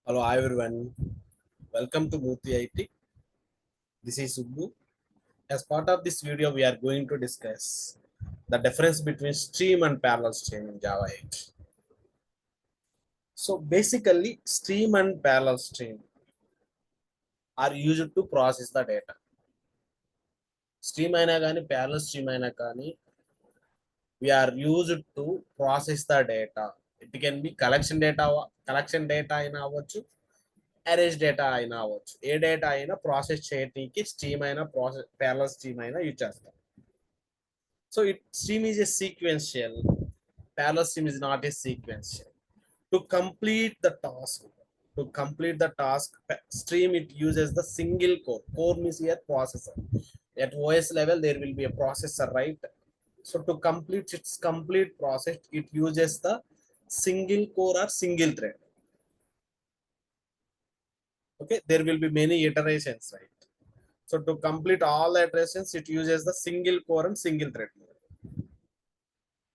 Hello everyone, welcome to Murthy IT. This is Subbu. As part of this video, we are going to discuss the difference between stream and parallel stream in Java 8. So basically, stream and parallel stream are used to process the data. Stream అయినా కానీ parallel stream అయినా కానీ we are used to process the data. It can be collection data అయినా అవ్వచ్చు, arrange data అయినా అవ్వచ్చు. ఏ data అయినా process చేయడానికి స్ట్రీమ్ అయినా ప్రాసెస్ ప్యారలల్ స్ట్రీమ్ అయినా యూజ్ చేస్తాం. So it stream is a sequential, parallel stream is not a sequential. To complete the task, stream it uses the single core. Core means here processor. At OS level, there will be a processor, right? So to complete its complete process, it uses the single core or single thread. Okay, there will be many iterations, right? So to complete all the iterations, it uses the single core and single thread.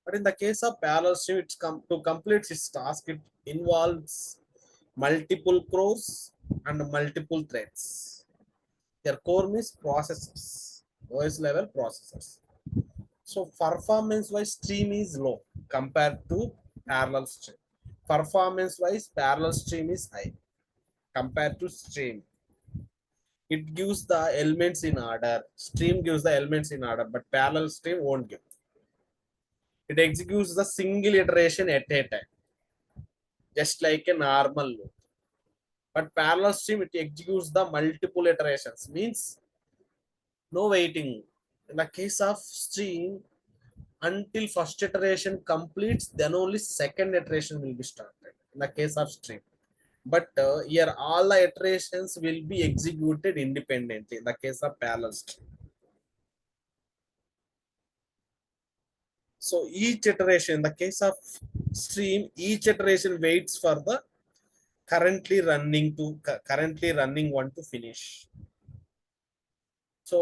But in the case of parallel stream, to complete its task, it involves multiple cores and multiple threads. Their core means processors, OS level processors. So performance wise, stream is low compared to parallel stream. Performance wise, parallel stream is high compared to stream. It gives the elements in order. Stream gives the elements in order, but parallel stream won't give. It executes the single iteration at a time, just like a normal loop. But parallel stream, it executes the multiple iterations, means no waiting. In the case of stream, until first iteration completes, then only second iteration will be started. In the case of stream. But here all the iterations will be executed independently in the case of parallel stream. So each iteration, in the case of stream, each iteration waits for the currently running one to finish. So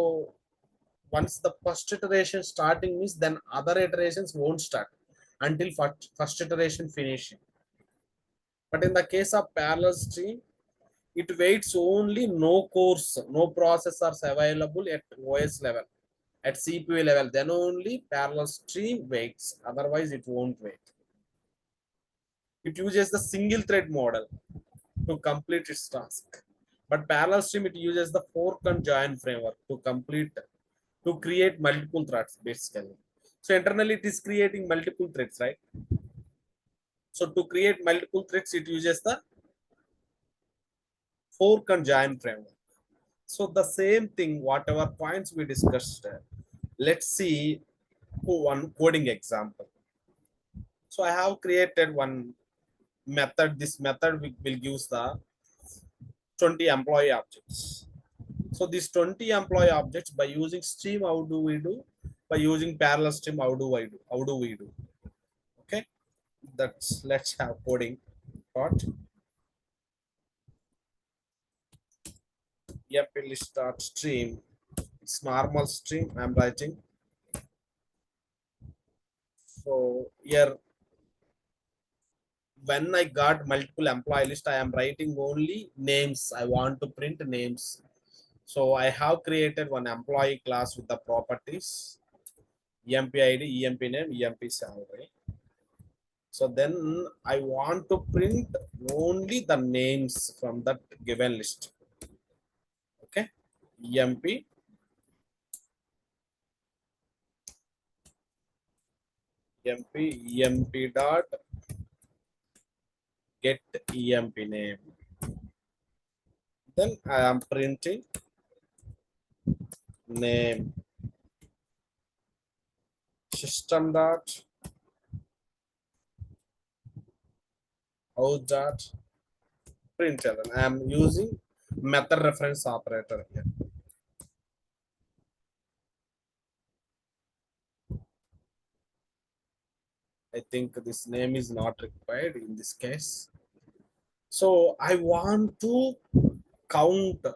once the first iteration starting means, then other iterations won't start until first iteration finishing. But in the case of parallel stream, it waits only no cores, no processors available at OS level, at CPU level. Then only parallel stream waits. Otherwise, it won't wait. It uses the single thread model to complete its task. But parallel stream, it uses the fork and join framework to create multiple threads basically. So internally it is creating multiple threads, right? So to create multiple threads, it uses the fork and join framework. So the same thing, whatever points we discussed, let's see one coding example. So I have created one method. This method will use the 20 employee objects. So these 20 employee objects, by using stream, how do we do? By using parallel stream, how do I do? How do we do? Okay, let's have coding part. Yep, we'll start stream. It's normal stream I'm writing. So here, when I got multiple employee list, I am writing only names. I want to print names. So I have created one employee class with the properties EMP ID, EMP name, EMP salary. So then I want to print only the names from that given list. Okay, EMP EMP dot get EMP name. Then I am printing name system dot out dot println. I am using method reference operator here. I think this name is not required in this case. So I want to count.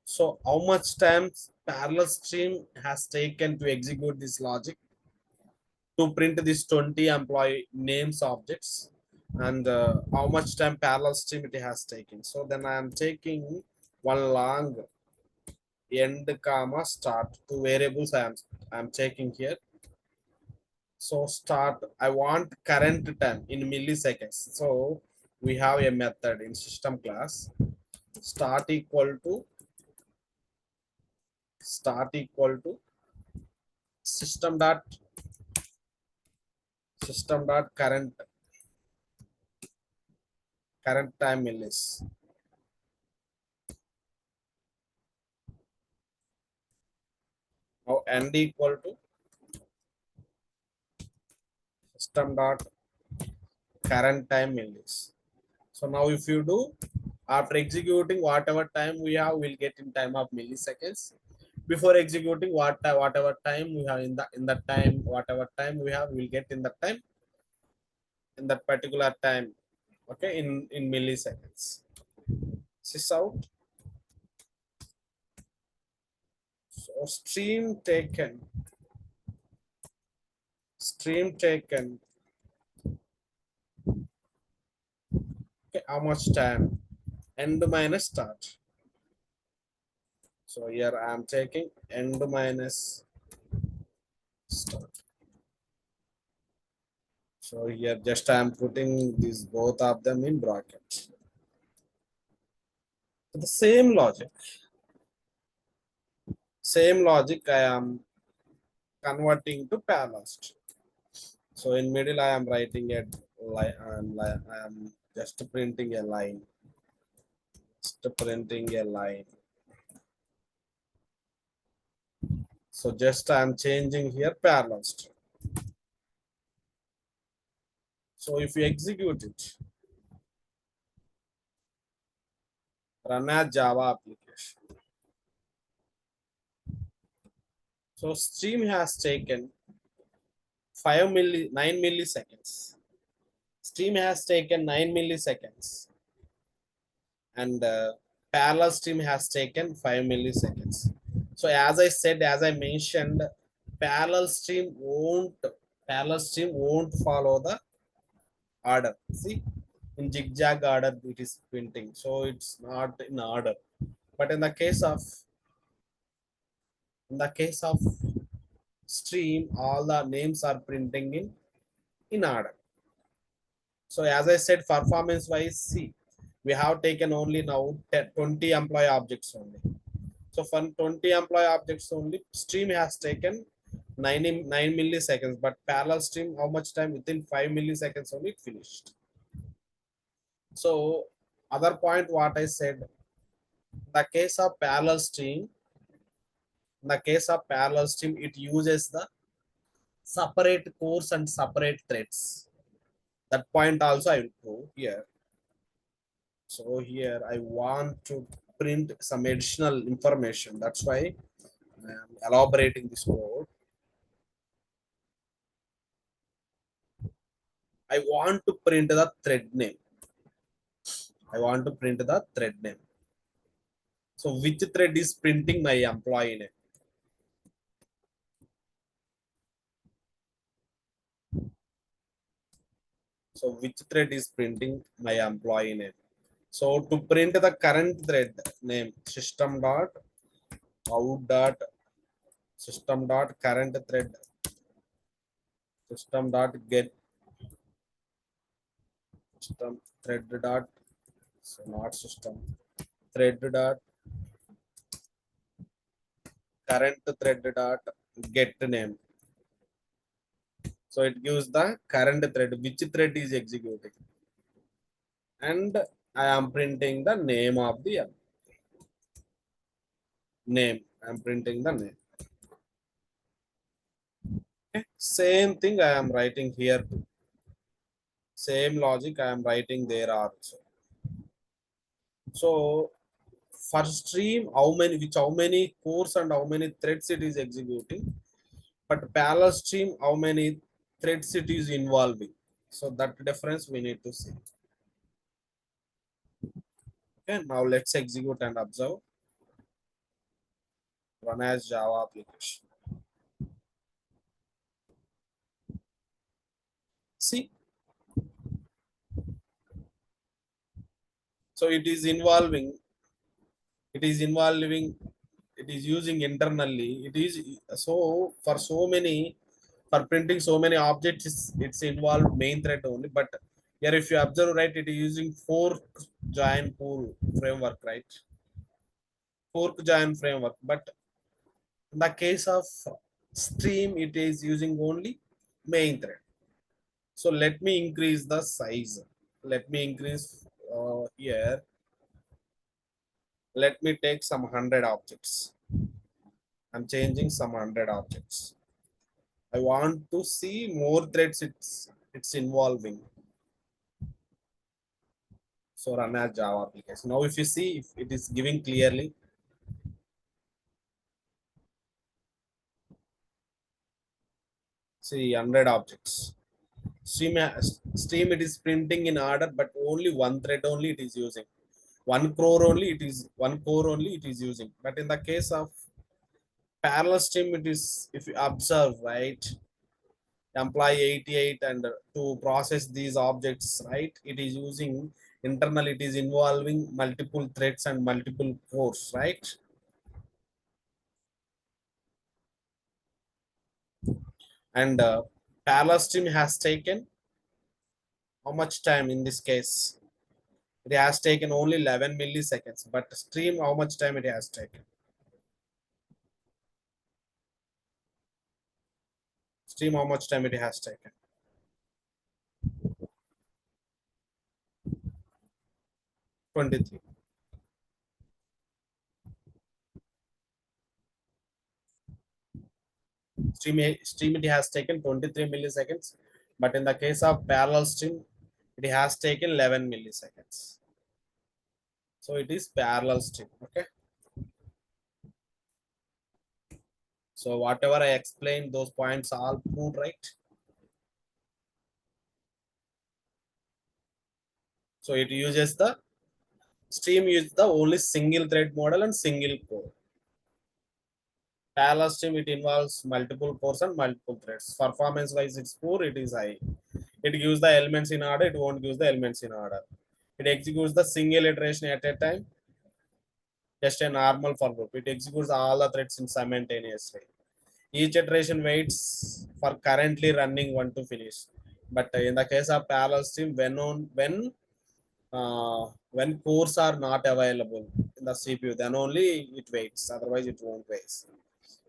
So how much times parallel stream has taken to execute this logic to print these 20 employee names objects. and how much time parallel stream it has taken. So then I am taking one long end comma start, two variables I am taking here. So start, I want current time in milliseconds. So we have a method in system class, start equal to system dot current time millis. Now end equal to system dot current time millis. So now if you do, after executing whatever time we have, we'll get in time of milliseconds. Before executing whatever time we have in the time, whatever time we have, we'll get in the time in that particular time. Okay, in milliseconds. This out. So stream taken. Okay, how much time? End minus start. So here I am taking end minus start. So here just I am putting these both of them in brackets. The same logic I am converting to parallel stream. So in middle I am writing a line, I am just printing a line. So just I am changing here parallel stream. So if you execute it, run as Java application. So stream has taken 9 milliseconds. Stream has taken 9 milliseconds, and parallel stream has taken 5 milliseconds. So as I mentioned, parallel stream won't follow the order. See, in zigzag order it is printing, so it's not in order. But in the case of stream, all the names are printing in order. So as I said, performance wise, see, we have taken only now 20 employee objects only. So for 20 employee objects only, stream has taken 9 milliseconds, but parallel stream, how much time? Within 5 milliseconds only it finished. So other point what I said, the case of parallel stream, it uses the separate cores and separate threads. That point also I will prove here. So here I want to print some additional information. That's why I am elaborating this code. I want to print the thread name. So which thread is printing my employee name? So which thread is printing my employee name? So to print the current thread name, system dot out dot system dot current thread system dot get system thread dot, so not system thread dot current thread dot get name. So it gives the current thread, which thread is executing, and I am printing the name of the name. I am printing the name. Okay. Same thing I am writing here. Same logic I am writing there also. So for stream, how many cores and how many threads it is executing, but parallel stream, how many threads it is involving. So that difference we need to see. Okay, now let's execute and observe. Run as Java application. See, So it is involving, it is using internally. It is so for so many, for printing so many objects, it's involved main thread only. But here, if you observe, right, it is using fork join pool framework, right? Fork join framework. But in the case of stream, it is using only main thread. So let me increase the size. Let me increase here. Let me take some 100 objects. I'm changing some 100 objects. I want to see more threads it's involving. So run as Java application. Now if you see, if it is giving clearly, see 100 objects. Stream it is printing in order, but only one thread only it is using. One core only it is, one core only it is using. But in the case of parallel stream, it is, if you observe, right, employee 88 and to process these objects, right, it is using internal, it is involving multiple threads and multiple cores, right? And parallel stream has taken how much time in this case? It has taken only 11 milliseconds, but stream, how much time it has taken? Stream, how much time it has taken? 23. Stream it has taken 23 milliseconds, but in the case of parallel stream, it has taken 11 milliseconds. So it is parallel stream. Okay. So whatever I explained, those points are all proved, right? So it uses the stream uses the only single thread model and single core. Parallel stream, it involves multiple cores and multiple threads. Performance wise, it's poor, it is high. It gives the elements in order, it won't give the elements in order. It executes the single iteration at a time, just a normal for loop. It executes all the threads in simultaneously. Each iteration waits for currently running one to finish. But in the case of parallel stream, when cores are not available in the CPU, then only it waits. Otherwise, it won't wait.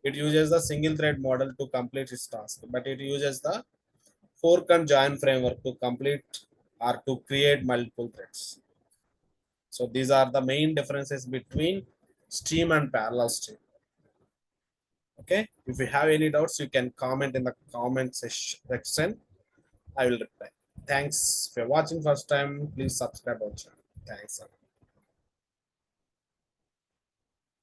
It uses the single thread model to complete its task, but it uses the fork and join framework to complete or to create multiple threads. So these are the main differences between stream and parallel stream. Okay. If you have any doubts, you can comment in the comment section. I will reply. Thanks for watching first time. Please subscribe our channel. Thanks.